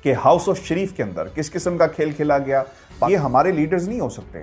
कि house of शरीफ के अंदर किस किस्म का खेल खेला गया। ये हमारे लीडर्स नहीं हो सकते,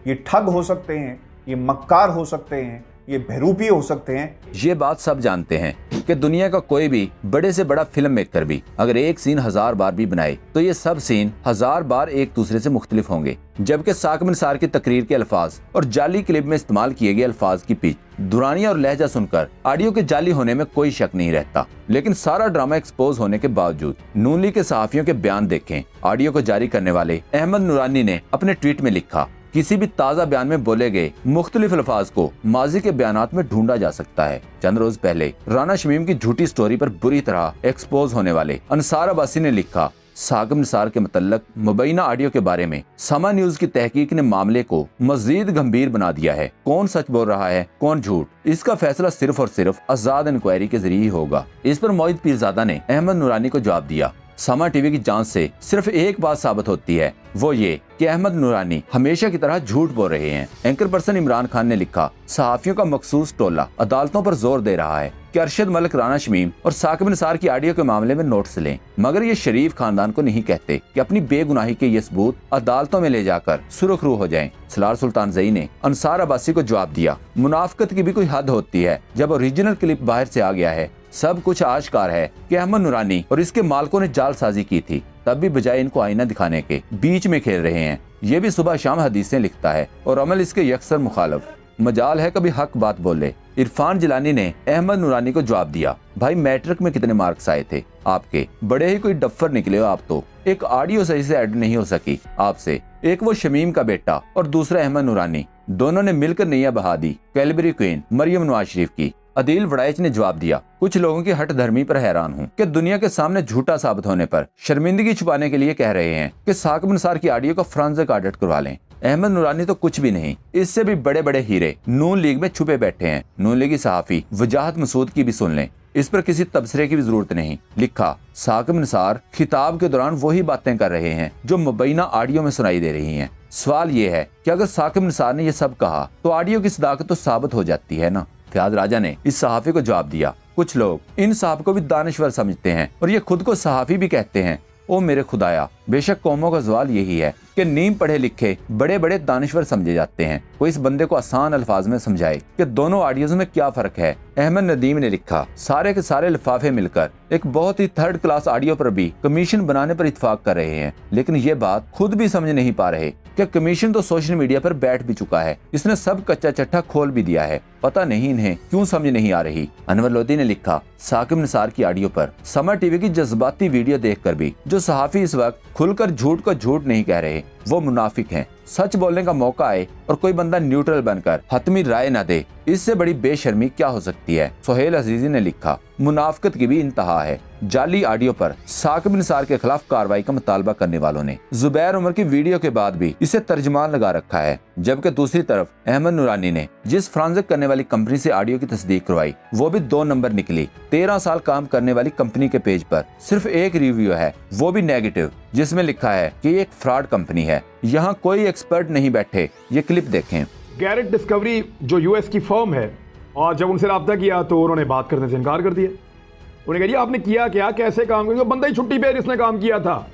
ये ठग हो सकते हैं, ये मक्कार हो सकते हैं, ये बहरूपी हो सकते हैं। ये बात सब जानते हैं कि दुनिया का कोई भी बड़े से बड़ा फिल्म मेकर भी अगर एक सीन 1000 बार भी बनाए तो ये सब सीन 1000 बार एक दूसरे से मुख्तलिफ होंगे। जबकि साकिब निसार की तकरीर के अल्फाज और जाली क्लिप में इस्तेमाल किए गए अल्फाज की पिच, दुरानिया और लहजा सुनकर ऑडियो के जाली होने में कोई शक नहीं रहता। लेकिन सारा ड्रामा एक्सपोज होने के बावजूद नून लीग के सहाफियों के बयान देखें। ऑडियो को जारी करने वाले अहमद नूरानी ने अपने ट्वीट में लिखा, किसी भी ताज़ा बयान में बोले गए मुख्तलिफ अल्फाज को माजी के बयानात में ढूंढा जा सकता है। चंद रोज पहले राना शमीम की झूठी स्टोरी पर बुरी तरह एक्सपोज होने वाले अंसार अब्बासी ने लिखा, साकिब निसार के मुतल्लक मुबैना ऑडियो के बारे में समा न्यूज की तहकीक ने मामले को मजीद गंभीर बना दिया है। कौन सच बोल रहा है, कौन झूठ, इसका फैसला सिर्फ और सिर्फ आजाद इंक्वायरी के जरिए ही होगा। इस पर मोहित पीरजादा ने अहमद नूरानी को जवाब दिया, समा टीवी की जांच से सिर्फ एक बात साबित होती है, वो ये कि अहमद नूरानी हमेशा की तरह झूठ बोल रहे हैं। एंकर पर्सन इमरान खान ने लिखा, सहाफियों का मखसूस टोला अदालतों पर जोर दे रहा है कि अरशद मलिक, राना शमीम और साकिब निसार की ऑडियो के मामले में नोटिस लें, मगर ये शरीफ खानदान को नहीं कहते कि अपनी बेगुनाही के ये सबूत अदालतों में ले जाकर सुरखरू हो जाएं। सलार सुल्तान जई ने अंसार अब्बासी को जवाब दिया, मुनाफिकत की भी कोई हद होती है। जब ओरिजिनल क्लिप बाहर से आ गया है, सब कुछ आश्कार है कि अहमद नूरानी और इसके मालिकों ने जालसाजी की थी, तब भी बजाय इनको आईना दिखाने के बीच में खेल रहे हैं। ये भी सुबह शाम हदीसें लिखता है और अमल इसके यकसर मुखालफ। मजाल है कभी हक बात बोले। इरफान जिलानी ने अहमद नूरानी को जवाब दिया, भाई मैट्रिक में कितने मार्क्स आए थे आपके, बड़े ही कोई डफ्फर निकले हो आप तो। एक ऑडियो सही से ऐड नहीं हो सकी आपसे। एक वो शमीम का बेटा और दूसरा अहमद नूरानी, दोनों ने मिलकर नैया बहा दी कैलबरी क्वीन मरियम नवाज शरीफ की। अदील वड़ाइच ने जवाब दिया, कुछ लोगों की हट धर्मी पर हैरान हूँ कि दुनिया के सामने झूठा साबित होने पर शर्मिंदगी छुपाने के लिए कह रहे हैं कि साकिब निसार की ऑडियो का फोरेंसिक ऑडिट करवा लें। अहमद नूरानी तो कुछ भी नहीं, इससे भी बड़े बड़े हीरे नून लीग में छुपे बैठे हैं। नून लीगी सहाफी वजाहत मसूद की भी सुन लें, इस पर किसी तबसरे की भी जरूरत नहीं। लिखा, साकिब निसार खिताब के दौरान वही बातें कर रहे हैं जो मुबैना ऑडियो में सुनाई दे रही हैं। सवाल ये है कि अगर साकिब निसार ने ये सब कहा तो ऑडियो की सदाकत तो साबित हो जाती है ना। फयाज राजा ने इस सहाफी को जवाब दिया, कुछ लोग इन साहब को भी दानिश्वर समझते हैं और ये खुद को सहाफी भी कहते हैं। ओ मेरे खुदाया, बेशक कौमों का सवाल यही है कि नीम पढ़े लिखे बड़े बड़े दानिश्वर समझे जाते हैं। कोई इस बंदे को आसान अल्फाज में समझाए कि दोनों ऑडियोज में क्या फर्क है। अहमद नदीम ने लिखा, सारे के सारे लिफाफे मिलकर एक बहुत ही थर्ड क्लास ऑडियो पर भी कमीशन बनाने पर इत्तेफाक कर रहे हैं, लेकिन ये बात खुद भी समझ नहीं पा रहे कि कमीशन तो सोशल मीडिया पर बैठ भी चुका है, इसने सब कच्चा चट्टा खोल भी दिया है, पता नहीं इन्हें क्यों समझ नहीं आ रही। अनवर लोधी ने लिखा, साकिब निसार की ऑडियो पर समा टीवी की जज्बाती वीडियो देखकर भी जो सहाफी इस वक्त खुलकर झूठ को झूठ नहीं कह रहे, वो मुनाफिक हैं। सच बोलने का मौका आए और कोई बंदा न्यूट्रल बनकर हतमी राय न दे, इससे बड़ी बेशर्मी क्या हो सकती है। सोहेल अजीजी ने लिखा, मुनाफिकत की भी इंतहा है। जाली ऑडियो पर साकिब निसार के खिलाफ कार्रवाई का मुतालबा करने वालों ने जुबैर उमर की वीडियो के बाद भी इसे तर्जमान लगा रखा है, जबकि दूसरी तरफ अहमद नूरानी ने जिस फ्रांसिक करने वाली कंपनी से ऑडियो की तस्दीक करवाई वो भी 2 नंबर निकली। 13 साल काम करने वाली कंपनी के पेज पर सिर्फ एक रिव्यू है, वो भी नेगेटिव, जिसमें लिखा है कि ये एक फ्रॉड कंपनी है, यहाँ कोई एक्सपर्ट नहीं बैठे। ये क्लिप देखें। गैरेट डिस्कवरी जो यूएस की फर्म है, और जब उनसे रब्ता किया तो उन्होंने बात करने से इनकार कर दिया। उन्होंने कहा जी आपने किया क्या, कैसे काम किया, बंदा ही छुट्टी पे जिसने काम किया था,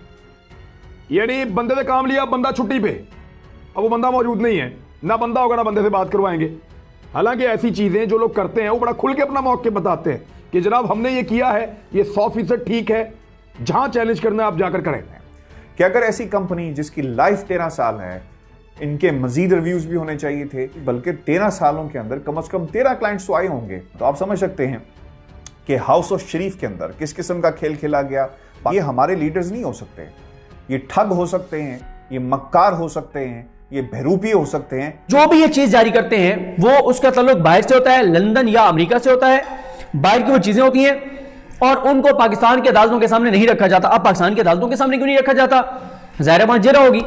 यानी बंदे ने काम लिया, बंदा छुट्टी पे, अब वो बंदा मौजूद नहीं है, ना बंदा होगा ना बंदे से बात करवाएंगे। हालांकि ऐसी चीजें जो लोग करते हैं वो बड़ा खुल के अपना मौके बताते हैं कि जनाब हमने ये किया है, ये 100% ठीक है, जहां चैलेंज करना आप जाकर करें। कि अगर ऐसी कंपनी जिसकी लाइफ 13 साल है, इनके मजीद रिव्यूज भी होने चाहिए थे, बल्कि 13 सालों के अंदर कम से कम 13 क्लाइंट्स तो आए होंगे, तो आप समझ सकते हैं कि हाउस ऑफ शरीफ के अंदर किस किस्म का खेल खेला गया। ये हमारे लीडर्स नहीं हो सकते, ये ठग हो सकते हैं, ये मक्कार हो सकते हैं, ये बहरूपी हो सकते हैं। जो भी ये चीज जारी करते हैं वो उसका ताल्लुक बाहर से होता है, लंदन या अमेरिका से होता है, बाहर की वो चीजें होती हैं और उनको पाकिस्तान की अदालतों के सामने नहीं रखा जाता। अब पाकिस्तान की अदालतों के सामने क्यों नहीं रखा जाता? ज़ाहिर बात जेरा होगी,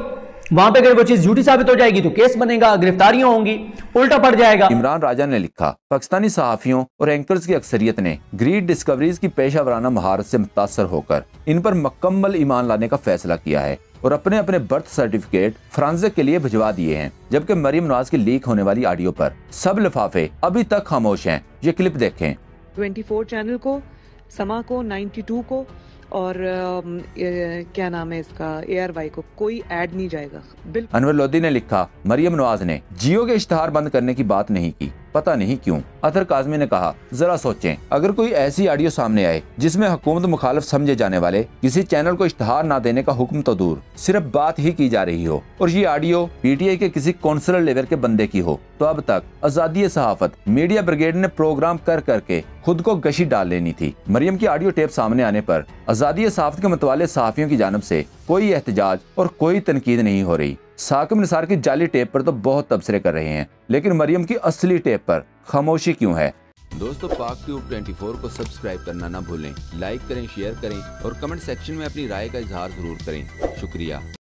वहां पे अगर वो चीज झूठी साबित हो जाएगी तो केस बनेगा, गिरफ्तारियां होंगी, उल्टा पड़ जाएगा। इमरान राजा ने लिखा, पाकिस्तानी सहाफियों और एंकर्स की अक्सरियत ने ग्रीड डिस्कवरीज की पेशा वराना महारत से मुतासर होकर इन पर मुकम्मल ईमान लाने का फैसला किया है और अपने अपने बर्थ सर्टिफिकेट फ्रांसिक के लिए भिजवा दिए हैं। जबकि मरियम नवाज की लीक होने वाली ऑडियो पर सब लिफाफे अभी तक खामोश हैं। ये क्लिप देखें। 24 चैनल को, समा को, 92 को और क्या नाम है इसका, ARY को कोई ऐड नहीं जाएगा बिल्कुल। अनवर लोधी ने लिखा, मरियम नवाज ने जियो के इश्तहार बंद करने की बात नहीं की, पता नहीं क्यों। अतर काजमी ने कहा, जरा सोचें, अगर कोई ऐसी ऑडियो सामने आए जिसमें हुकूमत मुखालिफ समझे जाने वाले किसी चैनल को इश्तहार ना देने का हुक्म तो दूर, सिर्फ बात ही की जा रही हो और ये ऑडियो PTI के किसी कौंसलर लेवल के बंदे की हो, तो अब तक आजादी सहाफत मीडिया ब्रिगेड ने प्रोग्राम कर करके खुद को गशी डाल लेनी थी। मरियम की ऑडियो टेप सामने आने पर आजादी सहाफत के मतवाले सहाफियों की जानब से कोई एहतजाज और कोई तनकीद नहीं हो रही। साकिब निसार की जाली टेप पर तो बहुत तबसरे कर रहे हैं, लेकिन मरियम की असली टेप पर खामोशी क्यों है? दोस्तों, पाक ट्यूब 24 को सब्सक्राइब करना ना भूलें, लाइक करें, शेयर करें और कमेंट सेक्शन में अपनी राय का इजहार जरूर करें। शुक्रिया।